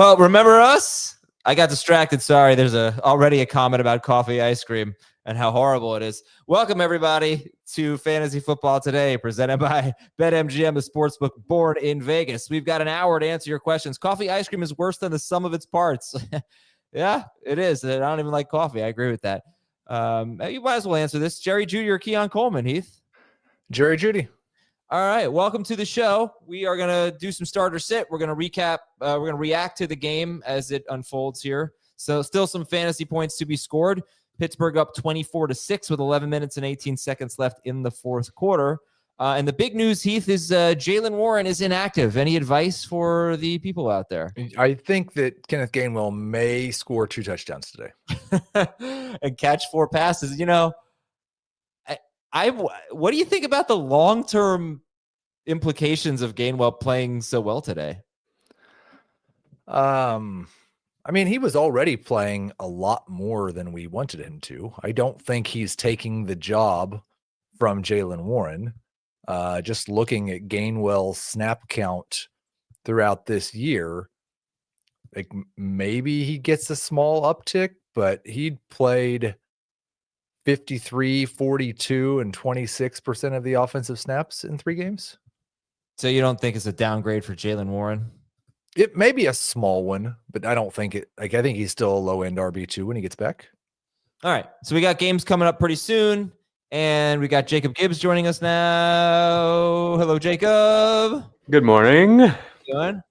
Well, remember us? I got distracted. Sorry. There's already a comment about coffee ice cream and how horrible it is. Welcome, everybody, to Fantasy Football Today, presented by BetMGM, the sportsbook born in Vegas. We've got an hour to answer your questions. Coffee ice cream is worse than the sum of its parts. Yeah, it is. I don't even like coffee. I agree with that. You might as well answer this. Jerry Jr. or Keon Coleman, Heath? Jerry Judy. All right, welcome to the show. We are going to do some starter sit. We're going to recap. We're going to react to the game as it unfolds here. So still some fantasy points to be scored. Pittsburgh up 24-6 with 11 minutes and 18 seconds left in the fourth quarter. And the big news, Heath, is Jaylen Warren is inactive. Any advice for the people out there? I think that Kenneth Gainwell may score 2 touchdowns today. And catch 4 passes. You know, what do you think about the long-term implications of Gainwell playing so well today? I mean, he was already playing a lot more than we wanted him to. I don't think he's taking the job from Jaylen Warren. Just looking at Gainwell's snap count throughout this year, like maybe he gets a small uptick, but he played 53, 42, and 26% of the offensive snaps in 3 games. So you don't think it's a downgrade for Jaylen Warren? It may be a small one, but I don't think it. Like, I think he's still a low-end RB2 when he gets back. All right. So we got games coming up pretty soon, and we got Jacob Gibbs joining us now. Hello, Jacob. Good morning. How you doing?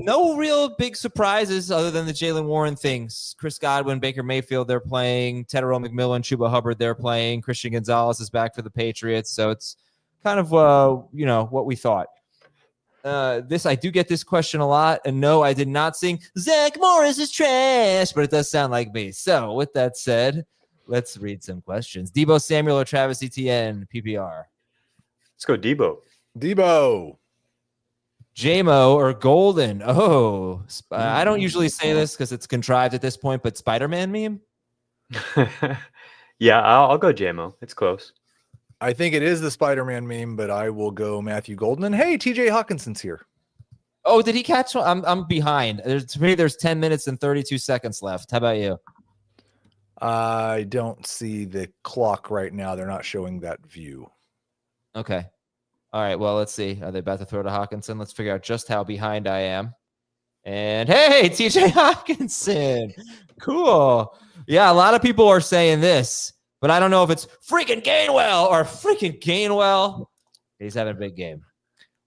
No real big surprises other than the Jaylen Warren things. Chris Godwin, Baker Mayfield, they're playing. Tetairoa, McMillan, Chuba, Hubbard, they're playing. Christian Gonzalez is back for the Patriots. So it's kind of, what we thought. I do get this question a lot, and no, I did not sing Zach Morris is trash, but it does sound like me. So with that said, let's read some questions. Debo Samuel or Travis Etienne, PPR? Let's go Debo. Debo. JMO or Golden? Oh, I don't usually say this because it's contrived at this point, but Spider-Man meme? Yeah, I'll go JMO. It's close. I think it is the Spider-Man meme, but I will go Matthew Golden. And hey, TJ Hawkinson's here. Oh, did he catch one? I'm behind. There's 10 minutes and 32 seconds left. How about you? I don't see the clock right now. They're not showing that view. Okay. All right. Well, let's see. Are they about to throw to Hawkinson? Let's figure out just how behind I am. And hey, TJ Hawkinson. Cool. Yeah, a lot of people are saying this, but I don't know if it's freaking Gainwell or freaking Gainwell. He's having a big game.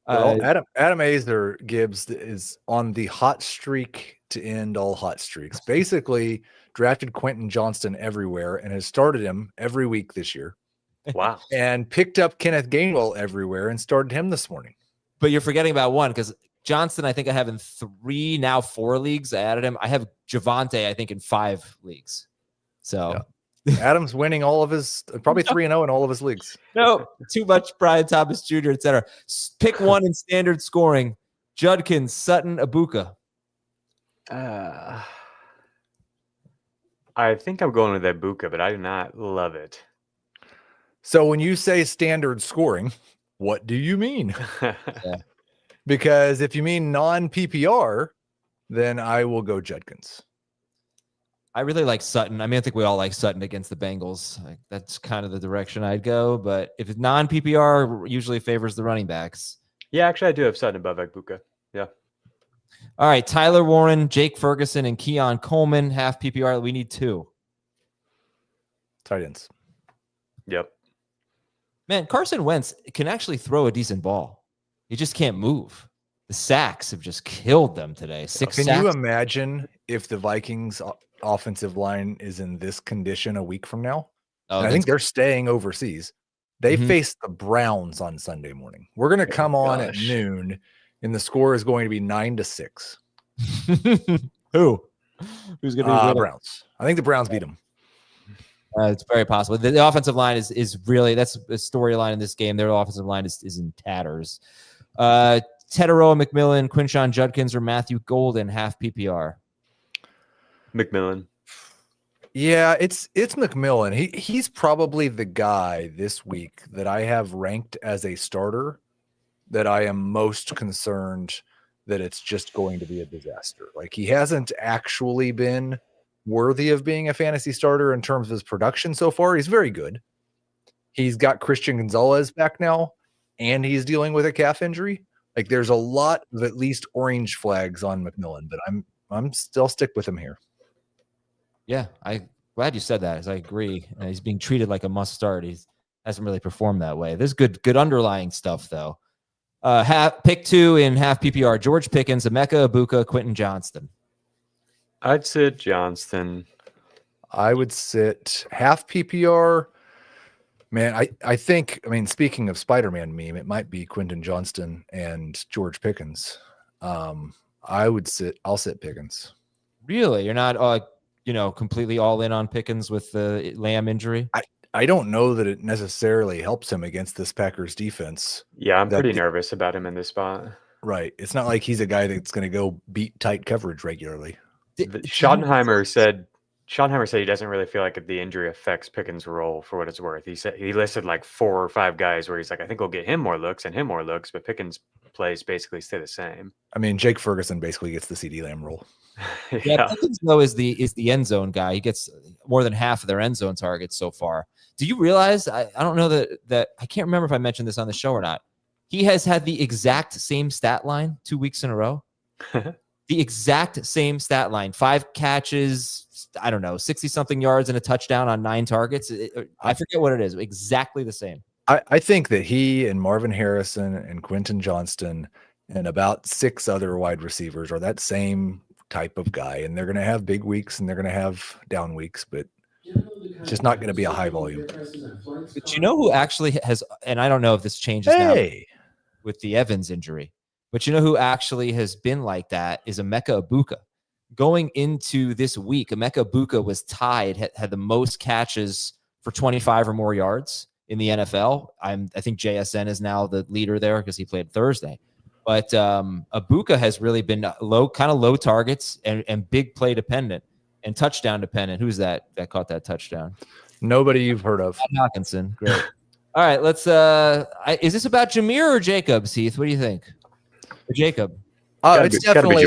Well, Adam Aizer Gibbs is on the hot streak to end all hot streaks. Basically, drafted Quentin Johnston everywhere and has started him every week this year. Wow. And picked up Kenneth Gainwell everywhere and started him this morning. But you're forgetting about one because Johnston, I think I have in 3, now 4 leagues. I added him. I have Javonte, I think, in 5 leagues. So yeah. Adam's winning all of his, probably 3-0 in all of his leagues. No, too much Brian Thomas Jr., etc. Pick one in standard scoring. Judkins, Sutton, Ibuka. I think I'm going with Ibuka, but I do not love it. So when you say standard scoring, what do you mean? Yeah. Because if you mean non-PPR, then I will go Judkins. I really like Sutton. I mean, I think we all like Sutton against the Bengals. Like, that's kind of the direction I'd go. But if it's non-PPR, usually favors the running backs. Yeah, actually, I do have Sutton above Ibuka. Yeah. All right, Tyler Warren, Jake Ferguson, and Keon Coleman, half PPR. We need 2. Tight ends. Yep. Man, Carson Wentz can actually throw a decent ball. He just can't move. The sacks have just killed them today. 6 sacks. Can you imagine if the Vikings offensive line is in this condition a week from now? Oh, I think they're staying overseas. They face the Browns on Sunday morning. We're going to come on at noon, and the score is going to be 9-6. Who? Who's going to be Browns? I think the Browns beat them. It's very possible. The offensive line is really, that's a storyline in this game. Their offensive line is in tatters. Tetairoa, McMillan, Quinshon Judkins, or Matthew Golden, half PPR. McMillan. Yeah, it's McMillan. He's probably the guy this week that I have ranked as a starter that I am most concerned that it's just going to be a disaster. Like, he hasn't actually been worthy of being a fantasy starter in terms of his production so far. He's very good. He's got Christian Gonzalez back now, and he's dealing with a calf injury. Like, there's a lot of at least orange flags on McMillan, but I'm still stick with him here. Yeah, I'm glad you said that, as I agree. He's being treated like a must start. He hasn't really performed that way. There's good underlying stuff, though. Pick 2 in half PPR: George Pickens, Emeka Egbuka, Quentin Johnston. I'd sit Johnston. I would sit half PPR. Man, I think, speaking of Spider-Man meme, it might be Quentin Johnston and George Pickens. I'll sit Pickens. Really? You're not completely all in on Pickens with the Lamb injury? I don't know that it necessarily helps him against this Packers defense. Yeah, I'm pretty nervous about him in this spot. Right. It's not like he's a guy that's going to go beat tight coverage regularly. Schottenheimer said he doesn't really feel like the injury affects Pickens' role for what it's worth. He said he listed like 4 or 5 guys where he's like, I think we'll get him more looks, but Pickens' plays basically stay the same. Jake Ferguson basically gets the CD Lamb role. Yeah, Pickens, though, is the end zone guy. He gets more than half of their end zone targets so far. Do you realize? I don't know that I can't remember if I mentioned this on the show or not. He has had the exact same stat line 2 weeks in a row. The exact same stat line: 5 catches, 60-something yards and a touchdown on 9 targets. I forget what it is. Exactly the same. I think that he and Marvin Harrison and Quentin Johnston and about 6 other wide receivers are that same type of guy, and they're going to have big weeks and they're going to have down weeks, but it's just not going to be a high volume. But you know who actually has, and I don't know if this changes now with the Evans injury, but you know who actually has been like that is Emeka Egbuka. Going into this week, Emeka Egbuka was tied, had the most catches for 25 or more yards in the NFL. I think JSN is now the leader there because he played Thursday. But Egbuka has really been low targets and big play dependent and touchdown dependent. Who's that caught that touchdown? Nobody you've heard of. Hawkinson. Great. All right, let's. Is this about Jameer or Jacobs, Heath? What do you think? Or Jacob? It's definitely.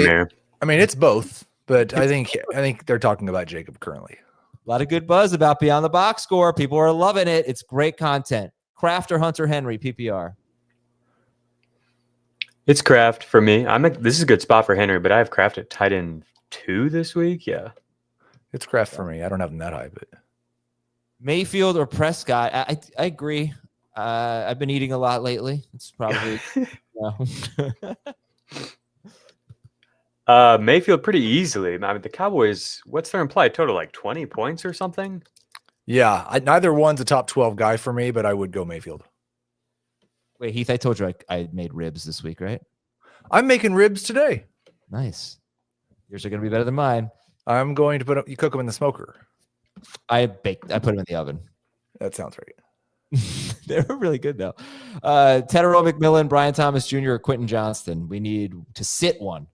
It's both, but I think they're talking about Jacob currently. A lot of good buzz about Beyond the Box Score. People are loving it. It's great content. Kraft or Hunter Henry, PPR? It's Kraft for me. This is a good spot for Henry, but I have Kraft at tight end 2 this week. Yeah, it's Kraft for me. I don't have him that high, but Mayfield or Prescott? I agree. I've been eating a lot lately. It's probably Mayfield pretty easily. The Cowboys, what's their implied total? Like 20 points or something? Yeah, neither one's a top 12 guy for me, but I would go Mayfield. Wait, Heath, I told you I made ribs this week, right? I'm making ribs today. Nice. Yours are going to be better than mine. I'm going to you cook them in the smoker. I put them in the oven. That sounds right. They were really good, though. Tetairoa, McMillan, Brian Thomas Jr., or Quentin Johnston. We need to sit one.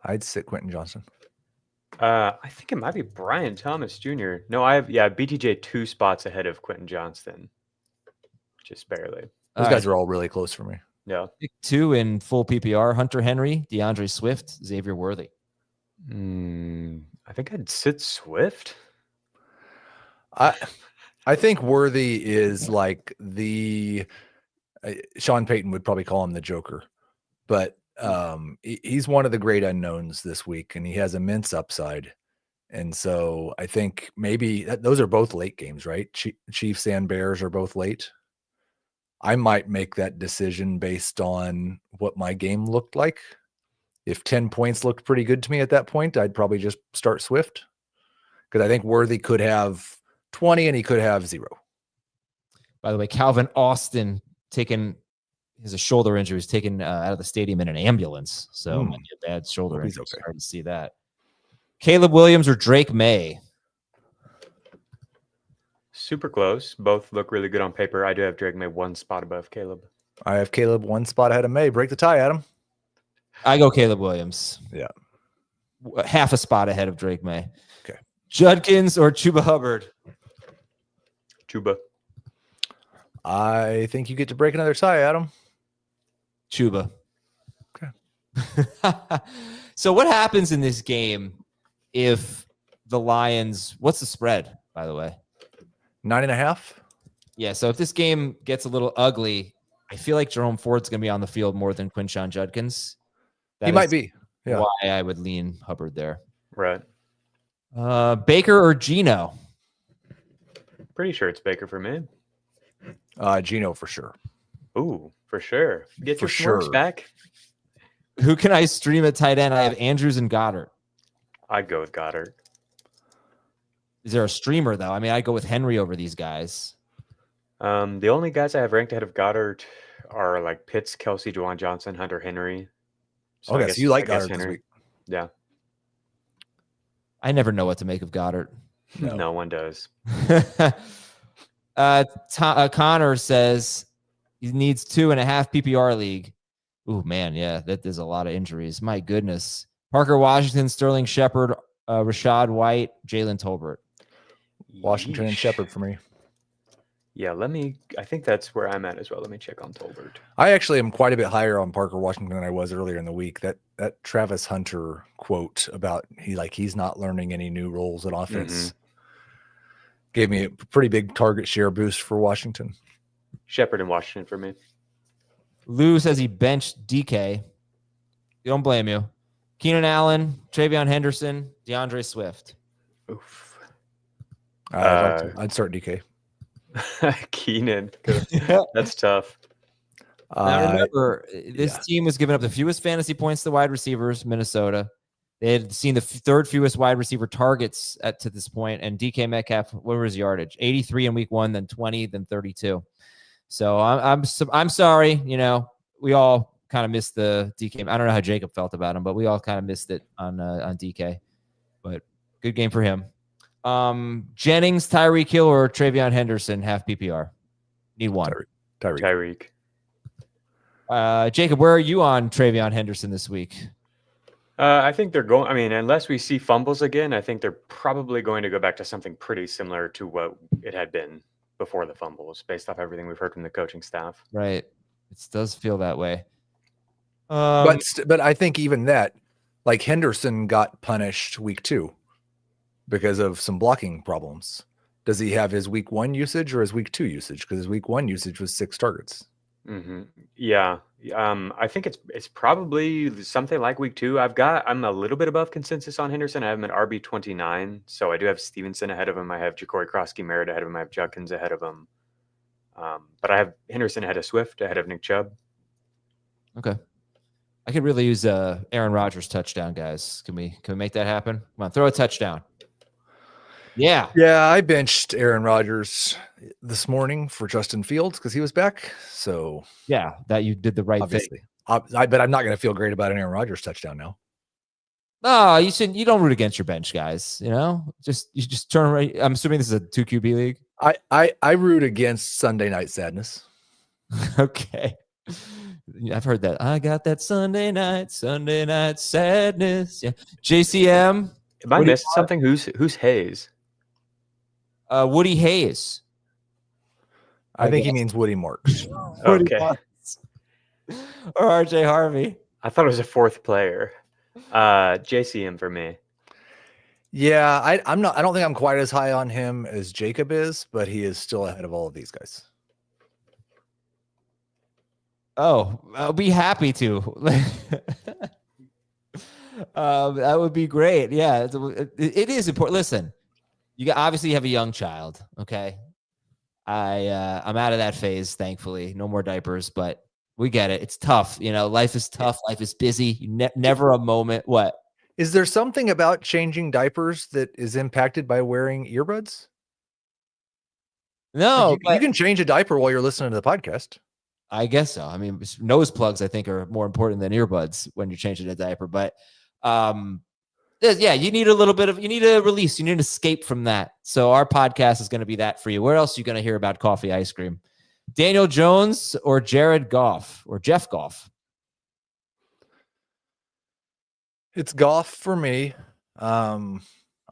I'd sit Quentin Johnston. I think it might be Brian Thomas Jr. No, I have BTJ 2 spots ahead of Quentin Johnston. Just barely. Those guys are all really close for me. Yeah. Pick 2 in full PPR: Hunter Henry, DeAndre Swift, Xavier Worthy. I think I'd sit Swift. I think Worthy is like the Sean Payton would probably call him the Joker, but he's one of the great unknowns this week, and he has immense upside. And so I think maybe those are both late games, right? Chiefs and Bears are both late. I might make that decision based on what my game looked like. If 10 points looked pretty good to me at that point, I'd probably just start Swift, because I think Worthy could have 20 and he could have 0. By the way, Calvin Austin has a shoulder injury. He's taken out of the stadium in an ambulance. So it might be a bad shoulder injury. Okay. Hard to see that. Caleb Williams or Drake May? Super close. Both look really good on paper. I do have Drake May 1 spot above Caleb. I have Caleb 1 spot ahead of May. Break the tie, Adam. I go Caleb Williams. Yeah. Half a spot ahead of Drake May. Okay. Judkins or Chuba Hubbard? Chuba. I think you get to break another tie, Adam. Chuba. Okay. So what happens in this game if the Lions, what's the spread, by the way? 9.5. Yeah, so if this game gets a little ugly, I feel like Jerome Ford's going to be on the field more than Quinshon Judkins. He might be. Yeah. Why I would lean Hubbard there. Right. Baker or Geno? Pretty sure it's Baker for me. Geno for sure. Ooh, for sure. Get For your smorks sure. back. Who can I stream at tight end? I have Andrews and Goddard. I'd go with Goddard. Is there a streamer, though? I mean, I go with Henry over these guys. The only guys I have ranked ahead of Goddard are like Pitts, Kelsey, Juwan Johnson, Hunter Henry. So Okay, so you like Goddard this Henry. week. Yeah. I never know what to make of Goddard. No one does. Connor says he needs 2.5 PPR league. Ooh, man, yeah, there's a lot of injuries. My goodness. Parker Washington, Sterling Shepard, Rashad White, Jalen Tolbert. Washington and Shepard for me. Yeah, I think that's where I'm at as well. Let me check on Tolbert. I actually am quite a bit higher on Parker Washington than I was earlier in the week. That Travis Hunter quote about he's not learning any new roles at offense gave me a pretty big target share boost for Washington. Shepard and Washington for me. Lou says he benched DK. Don't blame you. Keenan Allen, Travion Henderson, DeAndre Swift. Oof. I'd start DK. Keenan. That's tough. Now remember, this team was giving up the fewest fantasy points to wide receivers, Minnesota. They had seen the third fewest wide receiver targets to this point, and DK Metcalf, what was his yardage? 83 in week 1, then 20, then 32. So I'm sorry. We all kind of missed the DK. I don't know how Jacob felt about him, but we all kind of missed it on DK. But good game for him. Jennings, Tyreek Hill, or Travion Henderson, half PPR. Need one. Tyreek. Jacob, where are you on Travion Henderson this week? I think they're going. I mean, unless we see fumbles again, I think they're probably going to go back to something pretty similar to what it had been before the fumbles, based off everything we've heard from the coaching staff. Right. It does feel that way. But I think even that, like Henderson got punished week 2 because of some blocking problems. Does he have his week 1 usage or his week 2 usage? Because his week 1 usage was 6 targets. Yeah. I think it's probably something like week 2. I'm a little bit above consensus on Henderson. I have him at RB29. So I do have Stevenson ahead of him. I have Ja'Cory Krosky-Merritt ahead of him. I have Judkins ahead of him. But I have Henderson ahead of Swift, ahead of Nick Chubb. Okay. I could really use Aaron Rodgers touchdown, guys. Can we make that happen? Come on, throw a touchdown. Yeah. Yeah, I benched Aaron Rodgers this morning for Justin Fields because he was back. So yeah, that you did the right obviously. thing. I bet I'm not going to feel great about an Aaron Rodgers touchdown now. No, you shouldn't. You don't root against your bench guys. You just turn right. I'm assuming this is a 2 QB league. I root against Sunday night sadness. Okay. I've heard that. I got that Sunday night sadness. Yeah. JCM. Am I missing something? Who's Hayes? Woody Hayes. I think he means Woody Marks. Okay. Or RJ Harvey. I thought it was a 4th player. JCM for me. Yeah, I don't think I'm quite as high on him as Jacob is, but he is still ahead of all of these guys. Oh, I'll be happy to. That would be great. Yeah, it is important. Listen, you obviously have a young child. Okay, I'm out of that phase, thankfully. No more diapers, but we get it. It's tough. Life is tough. Life is busy. Never a moment. What? Is there something about changing diapers that is impacted by wearing earbuds? No, you can change a diaper while you're listening to the podcast. I guess so. I mean, nose plugs, I think, are more important than earbuds when you're changing a diaper. But yeah, you need a release. You need an escape from that. So our podcast is going to be that for you. Where else are you going to hear about coffee ice cream? Daniel Jones or Jared Goff or Jeff Goff? It's Goff for me. I'm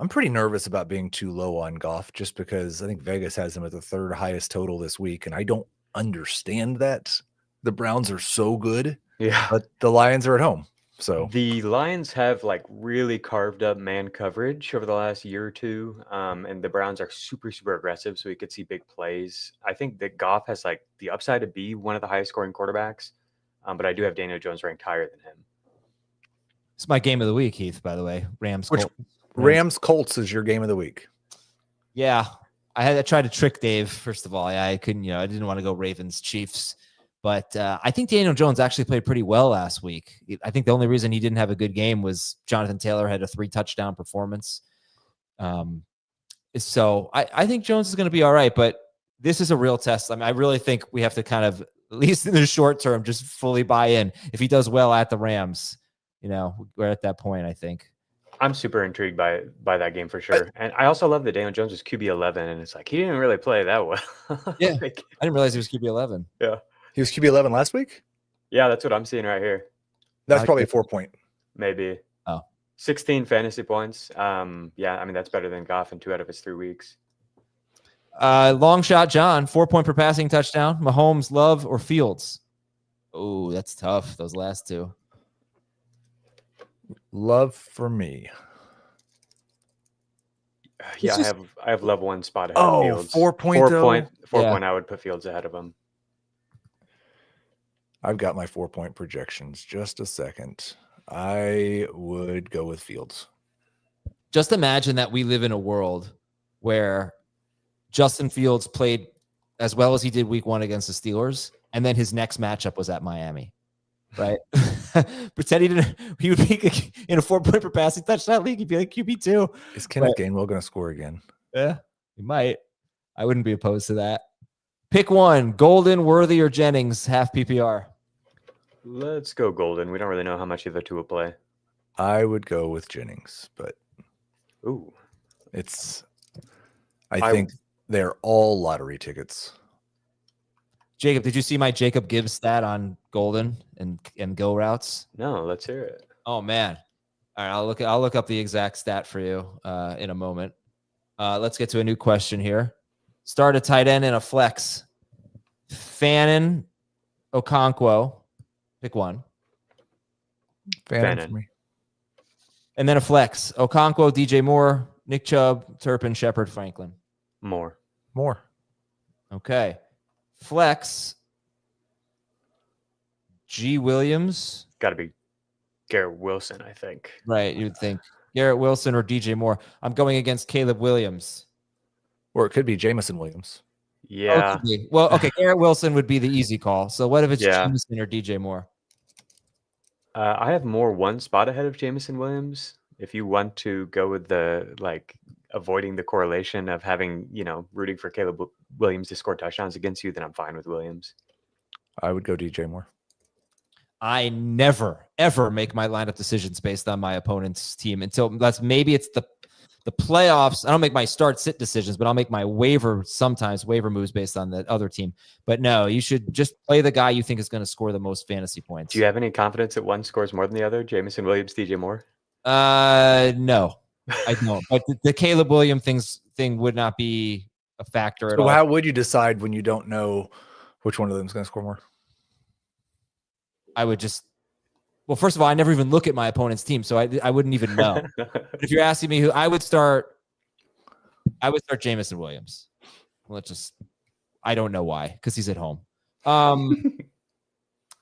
pretty nervous about being too low on Goff just because I think Vegas has him at the 3rd highest total this week, and I don't understand that. the Browns are so good, Yeah. but the Lions are at home. So The Lions have like really carved up man coverage over the last year or two, and the Browns are super, super aggressive, so we could see big plays. I think that Goff has like the upside to be one of the highest scoring quarterbacks, but I do have Daniel Jones ranked higher than him. It's my game of the week, Heath, by the way. Which Rams Colts is your game of the week? Yeah. I tried to trick Dave, first of all. I couldn't, I didn't want to go Ravens Chiefs. But I think Daniel Jones actually played pretty well last week. I think the only reason he didn't have a good game was Jonathan Taylor had a 3-touchdown performance. So I think Jones is going to be all right, but this is a real test. I mean, I really think we have to kind of, at least in the short term, just fully buy in. If he does well at the Rams, we're at that point, I think. I'm super intrigued by that game for sure. And I also love that Daniel Jones was QB 11, and it's like he didn't really play that well. Yeah, I didn't realize he was QB 11. Yeah. He was QB 11 last week? Yeah, that's what I'm seeing right here. That's probably a 4-point. Maybe. Oh. 16 fantasy points. Yeah, I mean, that's better than Goff in 2 out of his 3 weeks. Long shot, John. 4-point per passing touchdown. Mahomes, Love, or Fields? Oh, that's tough. Those last two. Love for me. Yeah, I have Love 1 spot ahead of Fields. 4-point. 4-point. I would put Fields ahead of him. I've got my 4-point projections. Just a second. I would go with Fields. Just imagine that we live in a world where Justin Fields played as well as he did week 1 against the Steelers, and then his next matchup was at Miami, right? Pretend he would be in a 4-point per passing touchdown league. He'd be like QB2. Is Kenneth Gainwell going to score again? Yeah, he might. I wouldn't be opposed to that. Pick one: Golden, Worthy, or Jennings, half PPR. Let's go Golden. We don't really know how much either two will play. I would go with Jennings, but I think they're all lottery tickets. Jacob, did you see my Jacob Gibbs stat on Golden and go routes? No, let's hear it. Oh man. All right, I'll look up the exact stat for you in a moment. Let's get to a new question here. Start a tight end and a flex. Fannin, Okonkwo. Pick one. Fannin for me. And then a flex. Okonkwo, DJ Moore, Nick Chubb, Turpin, Shepard, Franklin. More. Okay. Flex. G. Williams. Got to be Garrett Wilson, I think. Right, you'd think. Garrett Wilson or DJ Moore. I'm going against Caleb Williams. Or it could be Jamison Williams. Yeah. Well, okay, Garrett Wilson would be the easy call. So what if it's Jamison or DJ Moore? I have Moore 1 spot ahead of Jamison Williams. If you want to go with the avoiding the correlation of having, rooting for Caleb Williams to score touchdowns against you, then I'm fine with Williams. I would go DJ Moore. I never, ever make my lineup decisions based on my opponent's team until maybe it's the playoffs. I don't make my start-sit decisions, but I'll make my waiver moves based on the other team. But no, you should just play the guy you think is going to score the most fantasy points. Do you have any confidence that one scores more than the other? Jamison Williams, DJ Moore? No, I don't. But the Caleb Williams thing would not be a factor at all. So how would you decide when you don't know which one of them is going to score more? I would just, well, first of all, I never even look at my opponent's team, so I wouldn't even know. But if you're asking me who I would start Jamison Williams. I don't know why, because he's at home. I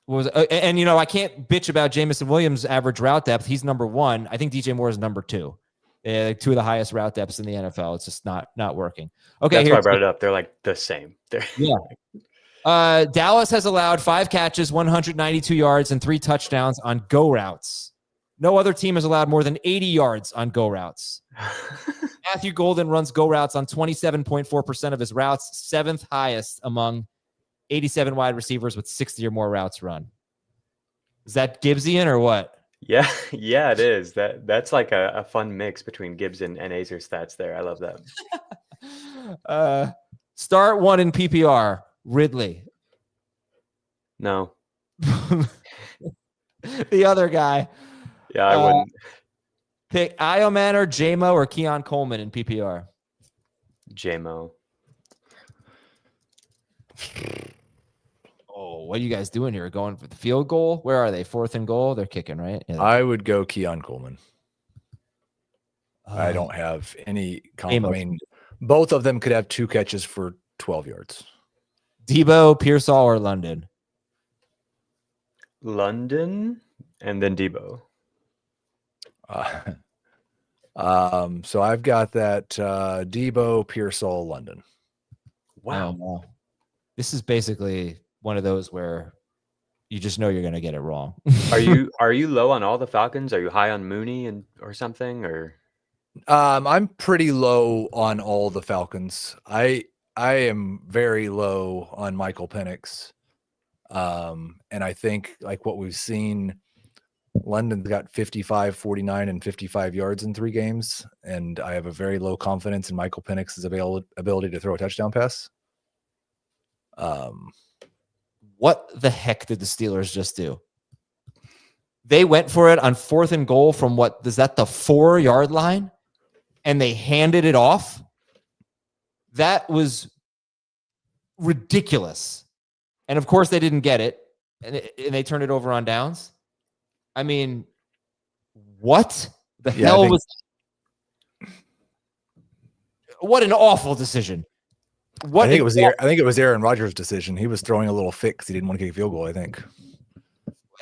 can't bitch about Jamison Williams' average route depth. He's number 1. I think DJ Moore is number 2. 2 of the highest route depths in the NFL. It's just not working. Okay, that's why I brought it up. They're like the same. Yeah. Dallas has allowed 5 catches, 192 yards, and 3 touchdowns on go routes. No other team has allowed more than 80 yards on go routes. Matthew Golden runs go routes on 27.4% of his routes, 7th highest among 87 wide receivers with 60 or more routes run. Is that Gibbsian or what? Yeah, it is. That's like a fun mix between Gibbs and Aizer stats there. I love that. Start 1 in PPR. Ridley. No. The other guy. Yeah, I wouldn't. Pick Ioman or JMO or Keon Coleman in PPR. JMO. Oh, what are you guys doing here? Going for the field goal? Where are they? 4th and goal? They're kicking, right? Yeah. I would go Keon Coleman. I don't have any confidence. I mean, both of them could have 2 catches for 12 yards. Debo, Pearsall, or London? London and then Debo. So I've got that Debo, Pearsall, London. Wow. Oh, wow. This is basically one of those where you just know you're going to get it wrong. Are you low on all the Falcons? Are you high on Mooney or something? Or I'm pretty low on all the Falcons. I am very low on Michael Penix. And I think like what we've seen, London's got 55, 49, and 55 yards in 3 games. And I have a very low confidence in Michael Penix's ability to throw a touchdown pass. What the heck did the Steelers just do? They went for it on 4th and goal from what is that, the 4-yard line? And they handed it off. That was ridiculous. And of course they didn't get it. And they turned it over on downs. I mean, what the hell was what an awful decision. I think it was Aaron Rodgers' decision. He was throwing a little fit because he didn't want to kick a field goal, I think.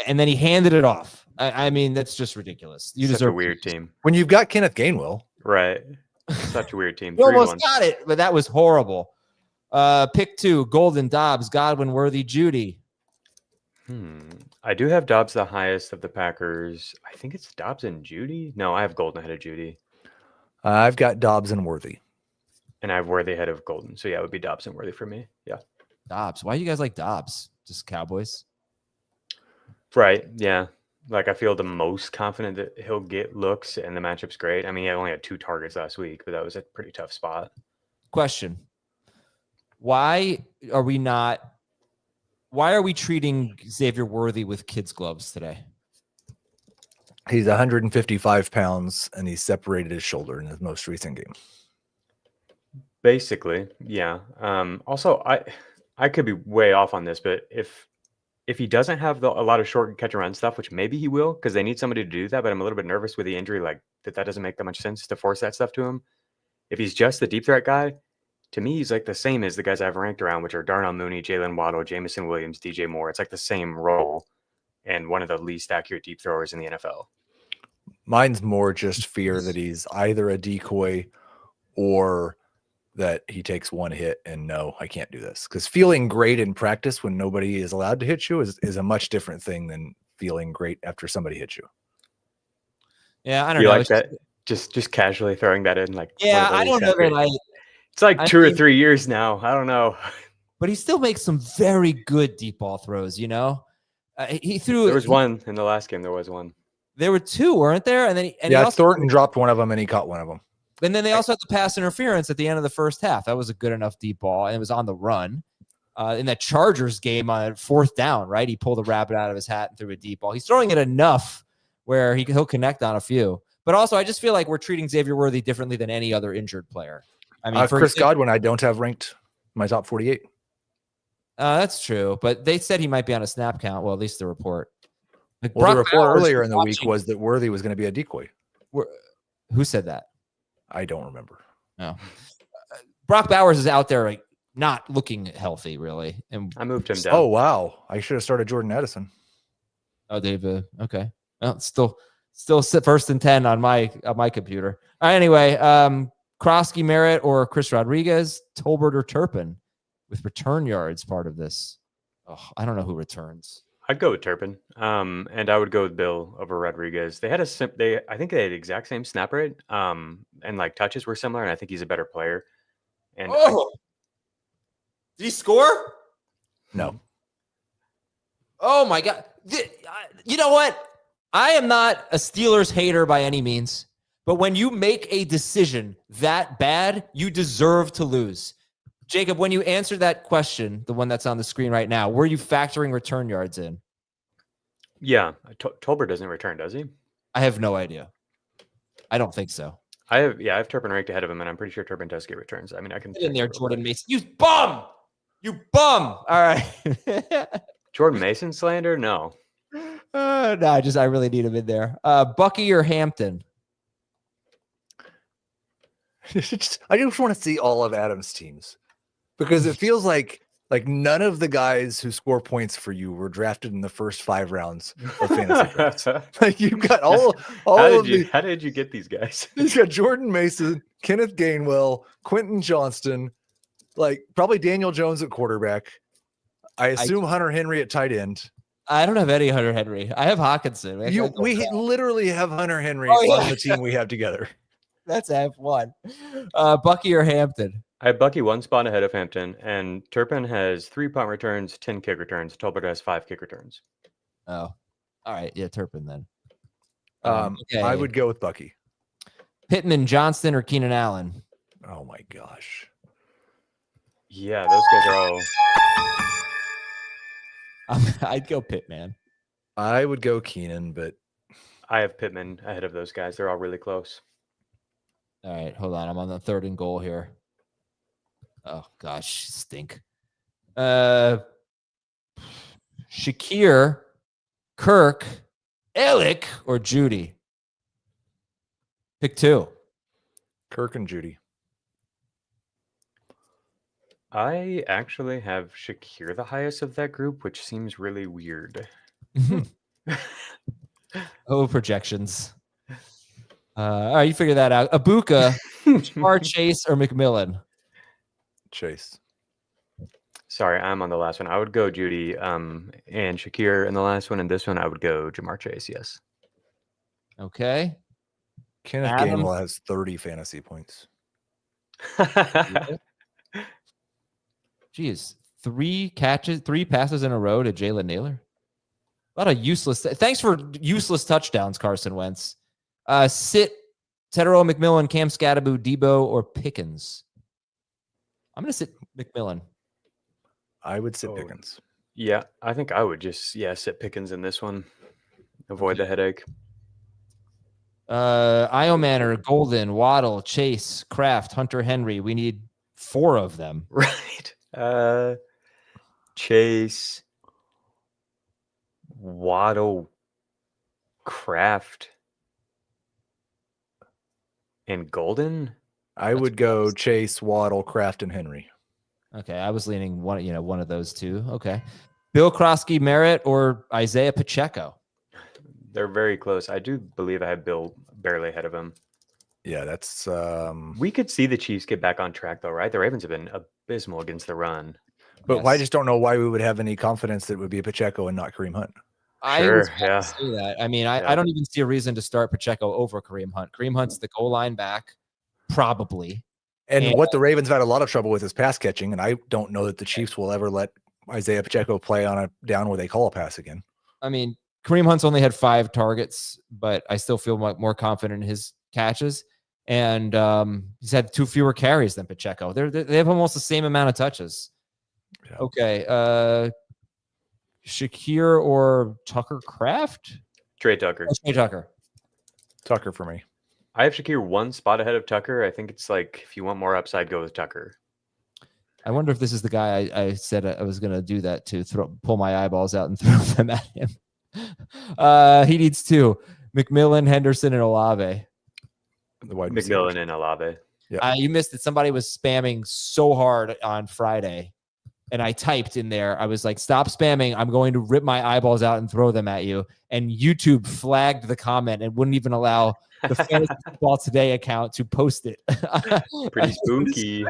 And then he handed it off. I mean, that's just ridiculous. You such deserve a weird team. When you've got Kenneth Gainwell. Right. Such a weird team. You almost got it, but that was horrible. Pick 2, Golden, Dobbs, Godwin, Worthy, Judy. I do have Dobbs the highest of the Packers. I think it's Dobbs and Judy. No, I have Golden ahead of Judy. I've got Dobbs and Worthy. And I have Worthy ahead of Golden. So yeah, it would be Dobbs and Worthy for me. Yeah. Dobbs. Why do you guys like Dobbs? Just Cowboys? Right. Yeah. Like I feel the most confident that he'll get looks and the matchup's great. I mean, he only had 2 targets last week, but that was a pretty tough spot. Question. Why are we treating Xavier Worthy with kids' gloves today? He's 155 pounds and he separated his shoulder in his most recent game. Basically, yeah. Also, I could be way off on this, but if he doesn't have a lot of short catch and run stuff, which maybe he will, because they need somebody to do that, but I'm a little bit nervous with the injury, like that doesn't make that much sense to force that stuff to him. If he's just the deep threat guy, to me, he's like the same as the guys I've ranked around, which are Darnell Mooney, Jalen Waddle, Jamison Williams, DJ Moore. It's like the same role and one of the least accurate deep throwers in the NFL. Mine's more just fear that he's either a decoy or that he takes one hit and no, I can't do this. Because feeling great in practice when nobody is allowed to hit you is a much different thing than feeling great after somebody hits you. Yeah, I don't know. know. Like that, just casually throwing that in, like yeah, I don't know that it's like 2 or 3 years now. I don't know. But he still makes some very good deep ball throws, you know? He threw. There was one in the last game. There was one. There were 2, weren't there? And then Thornton dropped one of them and he caught one of them. And then they also had the pass interference at the end of the first half. That was a good enough deep ball, and it was on the run. In that Chargers game on 4th down, right? He pulled a rabbit out of his hat and threw a deep ball. He's throwing it enough where he'll connect on a few. But also, I just feel like we're treating Xavier Worthy differently than any other injured player. I mean, Chris Godwin, I don't have ranked my top 48. That's true, but they said he might be on a snap count. Well, at least the report. Like the report earlier in the week was that Worthy was going to be a decoy. Who said that? I don't remember. No. Brock Bowers is out there like not looking healthy, really. And I moved him down. Oh, wow. I should have started Jordan Addison. Oh, David. Okay. Well, still sit 1st and 10 on my computer. All right, anyway, Krosky, Merritt, or Chris Rodriguez, Tolbert, or Turpin with return yards part of this. Oh, I don't know who returns. I'd go with Turpin, and I would go with Bill over Rodriguez. They had I think they had the exact same snap rate, and like touches were similar, and I think he's a better player. And did he score? No. Oh my God! You know what? I am not a Steelers hater by any means, but when you make a decision that bad, you deserve to lose. Jacob, when you answered that question, the one that's on the screen right now, were you factoring return yards in? Yeah. Tolbert doesn't return, does he? I have no idea. I don't think so. I have Turpin ranked ahead of him, and I'm pretty sure Turpin does get returns. I mean, I can get in there, Jordan Mason. You bum! You bum. All right. Jordan Mason slander? No. No, I really need him in there. Bucky or Hampton? I just want to see all of Adam's teams because it feels like none of the guys who score points for you were drafted in the first 5 rounds of fantasy drafts. Like you've got all how did you get these guys? He's got Jordan Mason, Kenneth Gainwell, Quentin Johnston, like probably Daniel Jones at quarterback. I assume Hunter Henry at tight end. I don't have any Hunter Henry. I have Hawkinson. We literally have Hunter Henry on the team we have together. That's F1. Bucky or Hampton? I have Bucky 1 spot ahead of Hampton, and Turpin has 3 punt returns, 10 kick returns. Tolbert has 5 kick returns. Oh, all right. Yeah, Turpin then. Okay. I would go with Bucky. Pittman, Johnston, or Keenan Allen? Oh my gosh. Yeah, those guys are all. I'd go Pittman. I would go Keenan, but I have Pittman ahead of those guys. They're all really close. All right, hold on. I'm on the 3rd and goal here. Oh gosh, stink. Shakir, Kirk, Alec, or Judy? Pick 2. Kirk and Judy. I actually have Shakir the highest of that group, which seems really weird. Projections. All right, you figure that out. Abuka, Jamar Chase, or McMillan? Chase. Sorry, I'm on the last one. I would go Judy and Shakir in the last one, and this one I would go Jamar Chase. Yes. Okay. Kenneth Gainwell has 30 fantasy points. Jeez, 3 passes in a row to Jalen Naylor. A lot of useless. Thanks for useless touchdowns, Carson Wentz. Sit Tetairoa, McMillan, Cam Scatterbo, Debo, or Pickens. I'm going to sit McMillan. I would sit Pickens. Yeah, I think I would just sit Pickens in this one. Avoid the headache. Iomanor, Golden, Waddle, Chase, Kraft, Hunter Henry. We need 4 of them. Right. Chase, Waddle, Kraft, and Golden. I would go Chase, Waddle, Kraft, and Henry. Okay, I was leaning one of those 2. Okay. Bill Krosky, Merritt, or Isaiah Pacheco? They're very close. I do believe I have Bill barely ahead of him. Yeah, that's we could see the Chiefs get back on track though, right? The Ravens have been abysmal against the run. But I just don't know why we would have any confidence that it would be Pacheco and not Kareem Hunt. I was going to say that. I mean, I don't even see a reason to start Pacheco over Kareem Hunt. Kareem Hunt's the goal line back, probably. And what the Ravens have had a lot of trouble with is pass catching, and I don't know that the Chiefs will ever let Isaiah Pacheco play on a down where they call a pass again. I mean, Kareem Hunt's only had 5 targets, but I still feel more confident in his catches. And he's had 2 fewer carries than Pacheco. They have almost the same amount of touches. Yeah. Okay. Shakir or Tucker Kraft? Trey Tucker. Trey Tucker. Tucker for me. I have Shakir 1 spot ahead of Tucker. I think it's like if you want more upside, go with Tucker. I wonder if this is the guy I said I was going to do that to pull my eyeballs out and throw them at him. He needs 2. McMillan, Henderson, and Olave. McMillan and Olave. Yeah. You missed it. Somebody was spamming so hard on Friday, and I typed in there. I was like, "Stop spamming! I'm going to rip my eyeballs out and throw them at you." And YouTube flagged the comment and wouldn't even allow the Fantasy Football Today account to post it. Pretty spooky.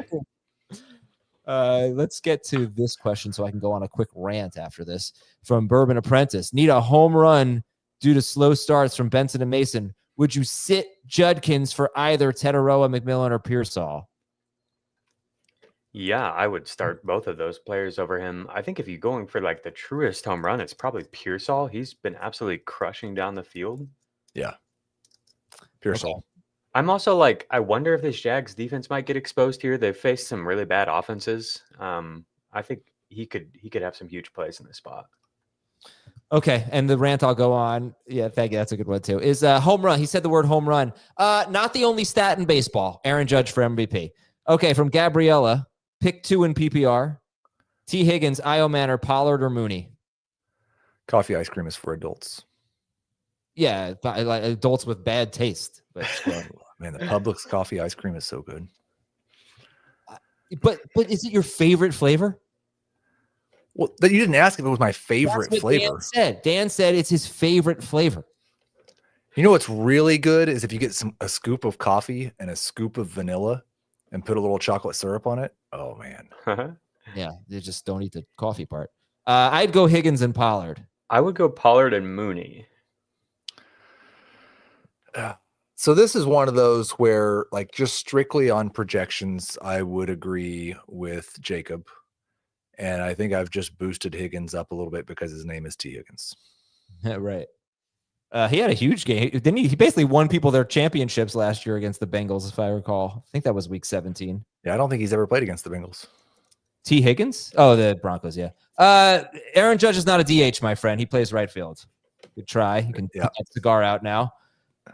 Let's get to this question so I can go on a quick rant after this. From Bourbon Apprentice: need a home run due to slow starts from Benson and Mason. Would you sit Judkins for either Tetairoa, McMillan, or Pearsall? Yeah, I would start both of those players over him. I think if you're going for like the truest home run, it's probably Pearsall. He's been absolutely crushing down the field. Yeah. Pearsall. Okay. I'm also like, I wonder if this Jags defense might get exposed here. They've faced some really bad offenses. I think he could have some huge plays in this spot. Okay, and the rant I'll go on. Yeah, thank you. That's a good one too. Is home run. He said the word home run. Not the only stat in baseball. Aaron Judge for MVP. Okay, from Gabriella, pick 2 in PPR. T. Higgins, Io Manor, Pollard, or Mooney? Coffee ice cream is for adults. Yeah, like adults with bad taste. But Man, the Publix coffee ice cream is so good. but is it your favorite flavor? Well, you didn't ask if it was my favorite That's what flavor. Dan said it's his favorite flavor. You know what's really good is if you get a scoop of coffee and a scoop of vanilla and put a little chocolate syrup on it. Oh, man. Yeah, you just don't eat the coffee part. I'd go Higgins and Pollard. I would go Pollard and Mooney. So this is one of those where, like, just strictly on projections, I would agree with Jacob. And I think I've just boosted Higgins up a little bit because his name is T. Higgins. Right. He had a huge game, didn't he? He basically won people their championships last year against the Bengals, if I recall. I think that was week 17. Yeah, I don't think he's ever played against the Bengals. T. Higgins? Oh, the Broncos, yeah. Aaron Judge is not a DH, my friend. He plays right field. Good try. You can put that cigar out now.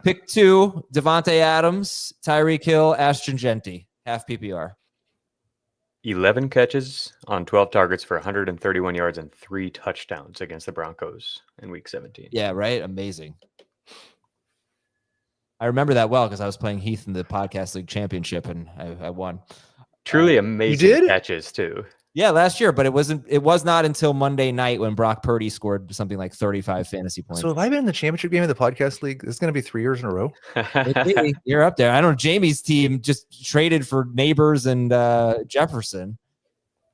Pick 2, Devontae Adams, Tyreek Hill, Ashton Genty. Half PPR. 11 catches on 12 targets for 131 yards and 3 touchdowns against the Broncos in week 17. Yeah, right? Amazing. I remember that well because I was playing Heath in the Podcast League Championship and I won. Truly amazing catches, too. Yeah, last year, but it was not until Monday night when Brock Purdy scored something like 35 fantasy points. So have I been in the championship game of the Podcast League? This is going to be 3 years in a row. You're up there. I know Jamie's team just traded for Neighbors and Jefferson.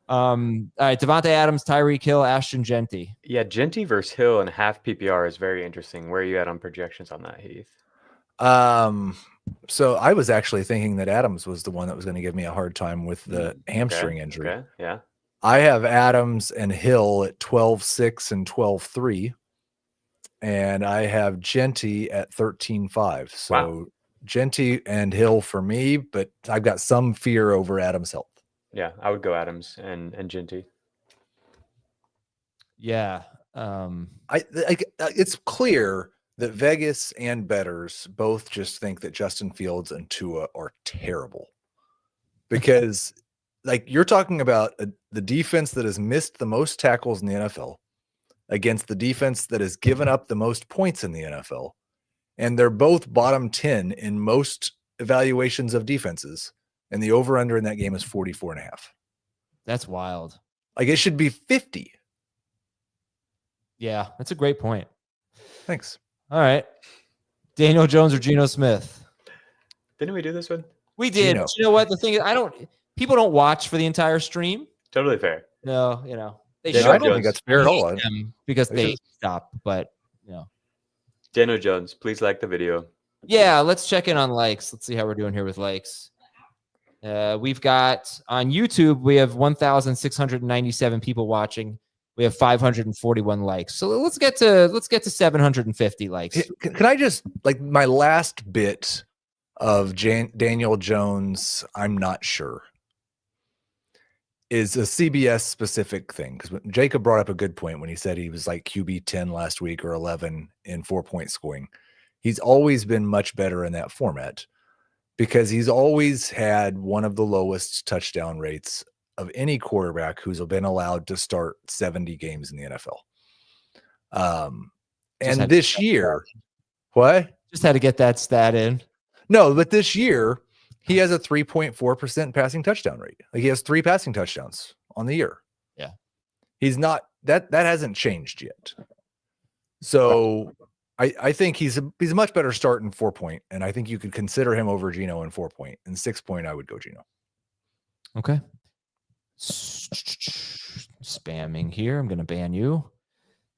All right, Devontae Adams, Tyreek Hill, Ashton Genty. Yeah, Genty versus Hill and half PPR is very interesting. Where are you at on projections on that, Heath? So I was actually thinking that Adams was the one that was going to give me a hard time with the hamstring injury. Okay, yeah. I have Adams and Hill at 12-6 and 12-3. And I have Genty at 13-5. So wow. Genty and Hill for me, but I've got some fear over Adams' health. Yeah, I would go Adams and Genty. Yeah. It's clear that Vegas and bettors both just think that Justin Fields and Tua are terrible because like you're talking about the defense that has missed the most tackles in the NFL against the defense that has given up the most points in the NFL. And they're both bottom 10 in most evaluations of defenses. And the over under in that game is 44.5. That's wild. Like it should be 50. Yeah, that's a great point. Thanks. All right. Daniel Jones or Geno Smith? Didn't we do this one? We did. But you know what? The thing is, people don't watch for the entire stream. Totally fair. No, they should. I don't think that's fair at all. Because they stop, but Daniel Jones, please like the video. Yeah, let's check in on likes. Let's see how we're doing here with likes. We've got on YouTube, we have 1,697 people watching. We have 541 likes. So let's get to 750 likes. Can I just my last bit of Daniel Jones? I'm not sure. Is a CBS specific thing because Jacob brought up a good point when he said he was like QB 10 last week or 11 in 4-point scoring. He's always been much better in that format because he's always had one of the lowest touchdown rates of any quarterback who's been allowed to start 70 games in the NFL. And this year, what? Just had to get that stat in. No, but this year he has a 3.4% passing touchdown rate. Like he has 3 passing touchdowns on the year. Yeah. He's not that hasn't changed yet. So I think he's a much better start in 4-point, and I think you could consider him over Geno in 4-point. In 6-point, I would go Geno. Okay. Spamming here. I'm going to ban you.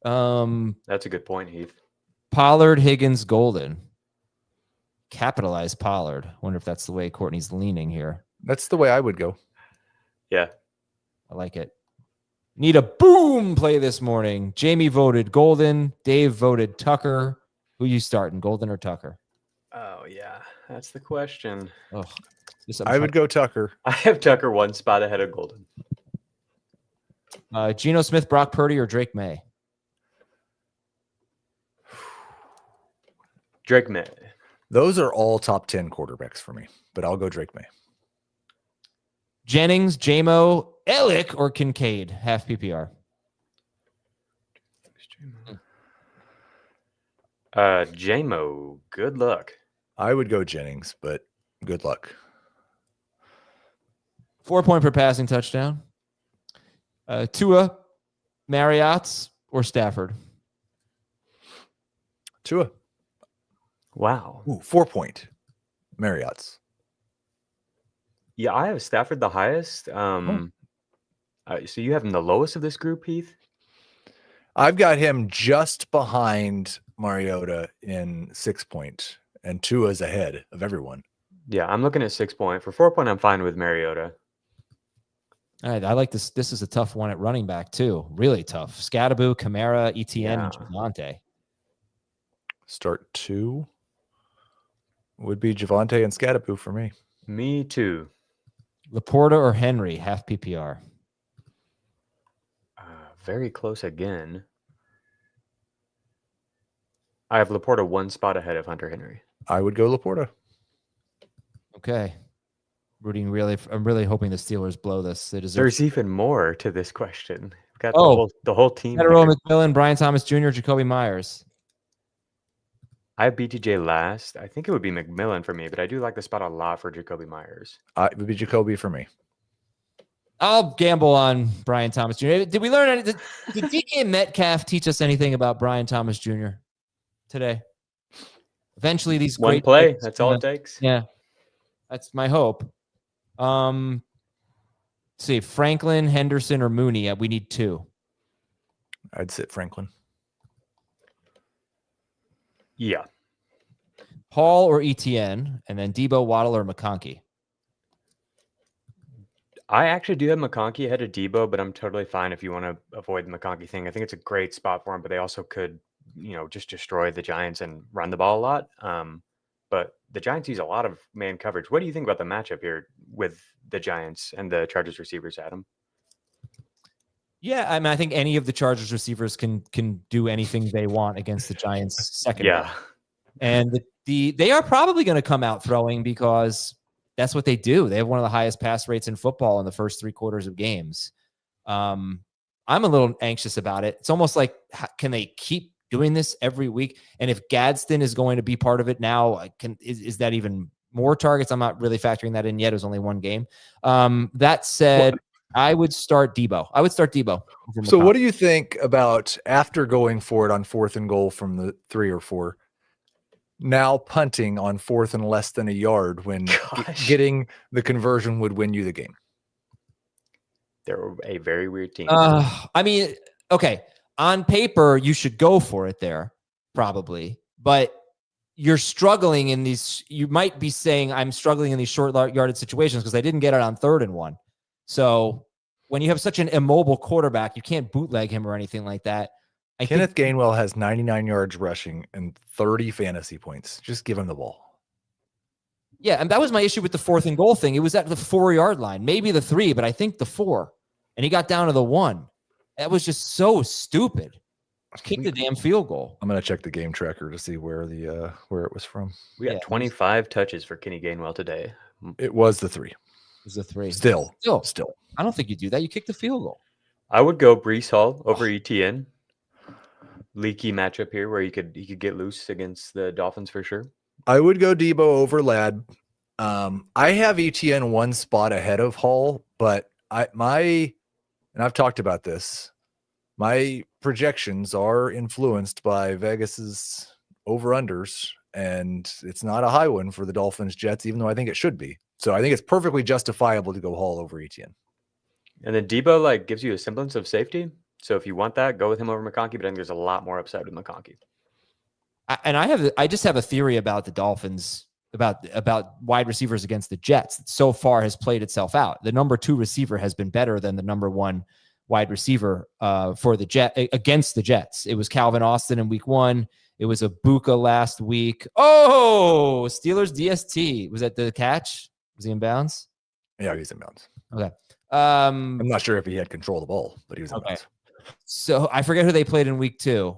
That's a good point, Heath. Pollard, Higgins, Golden. Capitalize Pollard. Wonder if that's the way Courtney's leaning here. That's the way I would go. Yeah. I like it. Need a boom play this morning. Jamie voted Golden. Dave voted Tucker. Who you starting, Golden or Tucker? Oh, yeah. That's the question. Oh, I would go Tucker. I have Tucker one spot ahead of Golden. Geno Smith, Brock Purdy, or Drake May? Drake May. Those are all top 10 quarterbacks for me, but I'll go Drake May. Jennings, Jamo, Ellick or Kincaid, half PPR. JMO, good luck. I would go Jennings, but good luck. 4 point per passing touchdown. Tua, Marriott's, or Stafford? Tua. Wow. Ooh, 4 point. Marriott's. Yeah, I have Stafford the highest. So you have him the lowest of this group, Heath? I've got him just behind Mariota in 6 point, and Tua's ahead of everyone. Yeah, I'm looking at 6 point. For 4 point, I'm fine with Mariota. All right, I like this. This is a tough one at running back, too. Really tough. Scatterboo, Kamara, ETN, and Javonte. Start 2 would be Javonte and Scatterboo for me. Me too. Laporta or Henry, half PPR. Very close again. I have Laporta 1 spot ahead of Hunter Henry. I would go Laporta. Okay. I'm really hoping the Steelers blow this. There's even more to this question. We've got the whole team. Tetairoa, McMillan, Brian Thomas Jr., Jacoby Myers. I have BTJ last. I think it would be McMillan for me, but I do like the spot a lot for Jacoby Myers. It would be Jacoby for me. I'll gamble on Brian Thomas Jr. Did we learn anything? Did DK Metcalf teach us anything about Brian Thomas Jr. today? Eventually, these one great play. That's all it takes. Yeah, that's my hope. Let's see, Franklin, Henderson, or Mooney. We need 2. I'd sit Franklin. Yeah. Hall or ETN, and then Debo, Waddle, or McConkey. I actually do have McConkey ahead of Debo, but I'm totally fine if you want to avoid the McConkey thing. I think it's a great spot for him, but they also could, just destroy the Giants and run the ball a lot. But the Giants use a lot of man coverage. What do you think about the matchup here with the Giants and the Chargers receivers, Adam? Yeah, I mean, I think any of the Chargers receivers can do anything they want against the Giants secondary. Yeah. And they are probably going to come out throwing because that's what they do. They have one of the highest pass rates in football in the first 3 quarters of games. I'm a little anxious about it. It's almost like, can they keep doing this every week? And if Gadsden is going to be part of it now, is that even more targets? I'm not really factoring that in yet. It was only 1 game. That said, I would start Debo. So what do you think about after going for it on 4th and goal from the 3 or 4, now punting on 4th and less than a yard when getting the conversion would win you the game? They're a very weird team. I mean, okay, on paper, you should go for it there, probably. But you're struggling in these. You might be saying, I'm struggling in these short yarded situations because I didn't get it on 3rd and 1. So when you have such an immobile quarterback, you can't bootleg him or anything like that. Kenneth Gainwell has 99 yards rushing and 30 fantasy points. Just give him the ball. Yeah, and that was my issue with the 4th and goal thing. It was at the 4-yard line, maybe the 3, but I think the 4. And he got down to the 1. That was just so stupid. Kick the damn field goal. I'm going to check the game tracker to see where it was from. We got 25 touches for Kenny Gainwell today. It was the 3. It was the 3. Still. I don't think you do that. You kick the field goal. I would go Breece Hall over ETN. Leaky matchup here where he could get loose against the Dolphins for sure. I would go Debo over Ladd. I have ETN 1 spot ahead of Hall, but I've talked about this. My projections are influenced by Vegas's over-unders, and it's not a high one for the Dolphins Jets, even though I think it should be. So I think it's perfectly justifiable to go Hall over ETN. And then Debo gives you a semblance of safety. So if you want that, go with him over McConkey. But I think there's a lot more upside with McConkey. And I just have a theory about the Dolphins about wide receivers against the Jets that so far has played itself out. The number 2 receiver has been better than the number 1 wide receiver for the against the Jets. It was Calvin Austin in week 1. It was Ibuka last week. Oh, Steelers DST. Was that the catch? Was he in bounds? Yeah, he's in bounds. Okay. I'm not sure if he had control of the ball, but he was in bounds. So I forget who they played in week 2,